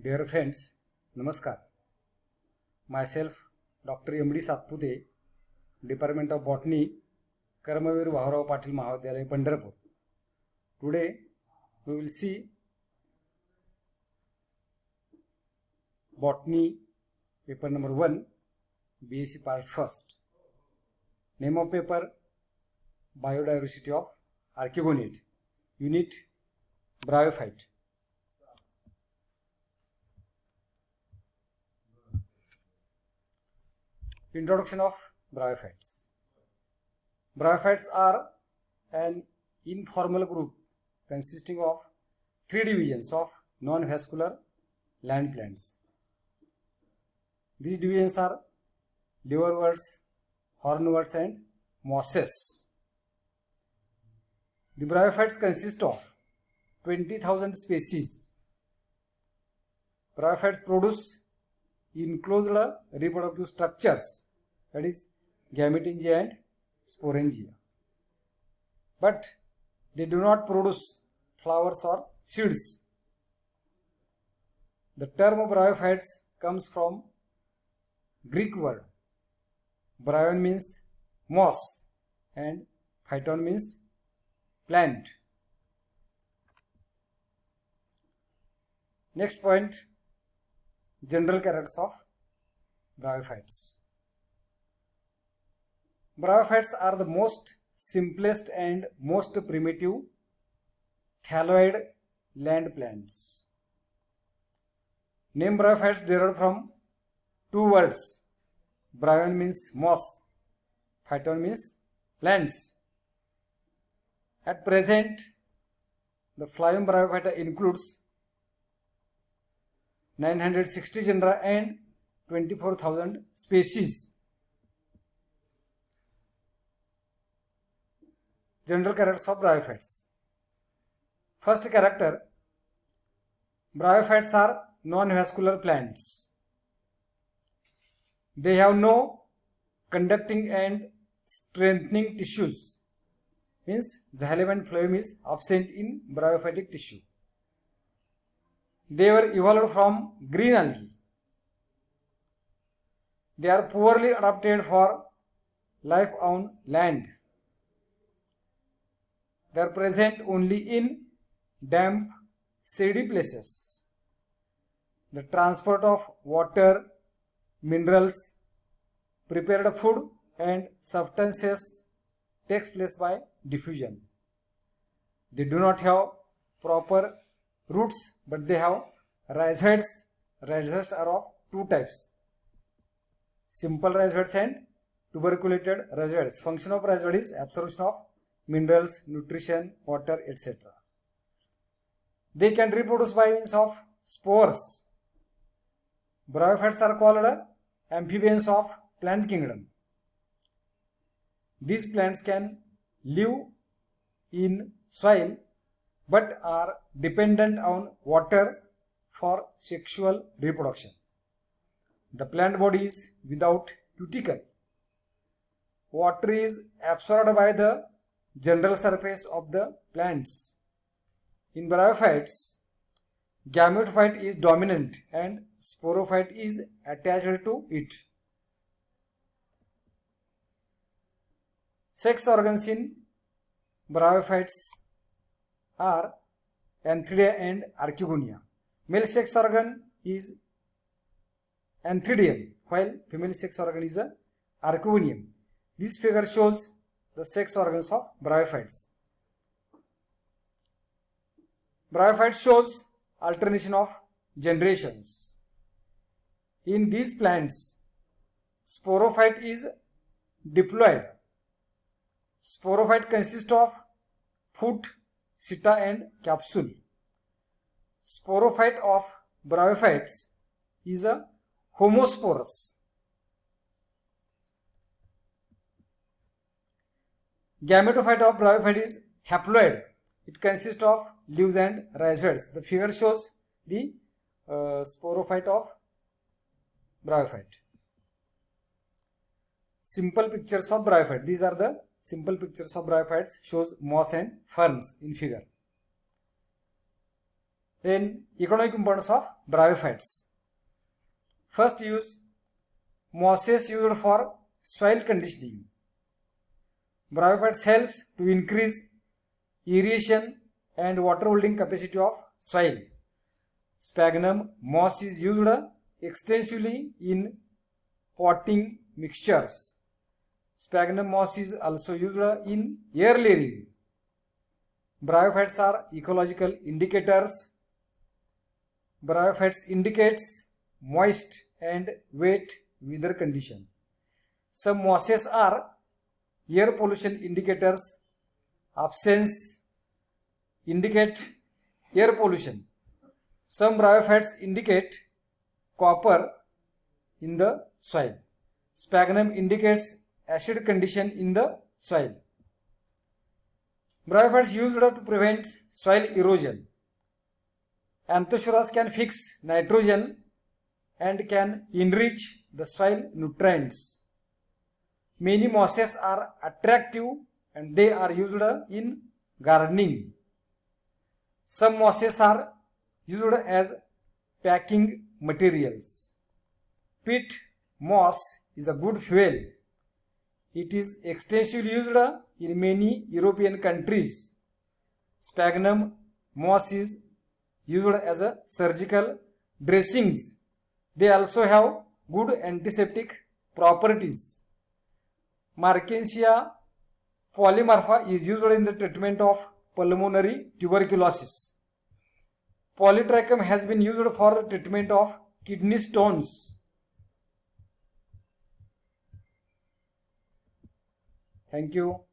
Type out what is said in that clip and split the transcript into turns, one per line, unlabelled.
Dear friends, Namaskar. Myself, Dr. M.D. Satpute, Department of Botany, Karmavir Vaharao Patil Mahavidyalaya, Pandharpur. Today, we will see Botany, paper number 1, BSc part 1st. Name of paper, Biodiversity of Archegonid. Unit, Bryophyte. Introduction of bryophytes. Bryophytes are an informal group consisting of three divisions of non-vascular land plants. These divisions are liverworts, hornworts and mosses. The bryophytes consist of 20,000 species. Bryophytes produce enclosed reproductive structures, that is gametangia and sporangia, but they do not produce flowers or seeds. The term bryophytes comes from Greek word. Bryon means moss and phyton means plant. Next point, general characters of bryophytes. Bryophytes are the most simplest and most primitive thalloid land plants. Name bryophytes derived from two words. Bryon means moss, phyton means plants. At present, the phylum Bryophyta includes 960 genera and 24,000 species. General characters of bryophytes. First character, bryophytes are non-vascular plants. They have no conducting and strengthening tissues. Means xylem and phloem is absent in bryophytic tissue. They were evolved from green algae. They are poorly adapted for life on land. They are present only in damp, shady places. The transport of water, minerals, prepared food and substances takes place by diffusion. They do not have proper roots, but they have rhizoids. Rhizoids are of two types: simple rhizoids and tuberculated rhizoids. Function of rhizoid is absorption of minerals, nutrition, water, etc. They can reproduce by means of spores. Bryophytes are called amphibians of plant kingdom. These plants can live in soil but are dependent on water for sexual reproduction. The plant body is without cuticle. Water is absorbed by the general surface of the plants. In bryophytes, gametophyte is dominant and sporophyte is attached to it. Sex organs in bryophytes are Antheridia and Archegonia. Male sex organ is Antheridium, while female sex organ is Archegonium. This figure shows the sex organs of bryophytes. Bryophyte shows alternation of generations. In these plants, sporophyte is diploid. Sporophyte consists of foot, seta and capsule. Sporophyte of bryophytes is a homosporous. Gametophyte of bryophyte is haploid. It consists of leaves and rhizoids. The figure shows the sporophyte of bryophyte. Simple pictures of bryophyte. These are the simple pictures of bryophytes, shows moss and ferns in figure. Then economic importance of bryophytes. First use, mosses used for soil conditioning. Bryophytes helps to increase aeration and water holding capacity of soil. Sphagnum moss is used extensively in potting mixtures. Sphagnum moss is also used in air layering. Bryophytes are ecological indicators. Bryophytes indicates moist and wet weather condition. Some mosses are air pollution indicators. Absence indicate air pollution. Some bryophytes indicate copper in the soil. Sphagnum indicates acid condition in the soil. Bryophytes used to prevent soil erosion. Anthoxerous can fix nitrogen and can enrich the soil nutrients. Many mosses are attractive and they are used in gardening. Some mosses are used as packing materials. Peat moss is a good fuel. It is extensively used in many European countries. Sphagnum moss is used as a surgical dressings. They also have good antiseptic properties. Markensia polymarpha is used in the treatment of pulmonary tuberculosis. Polytrichum has been used for the treatment of kidney stones. Thank you.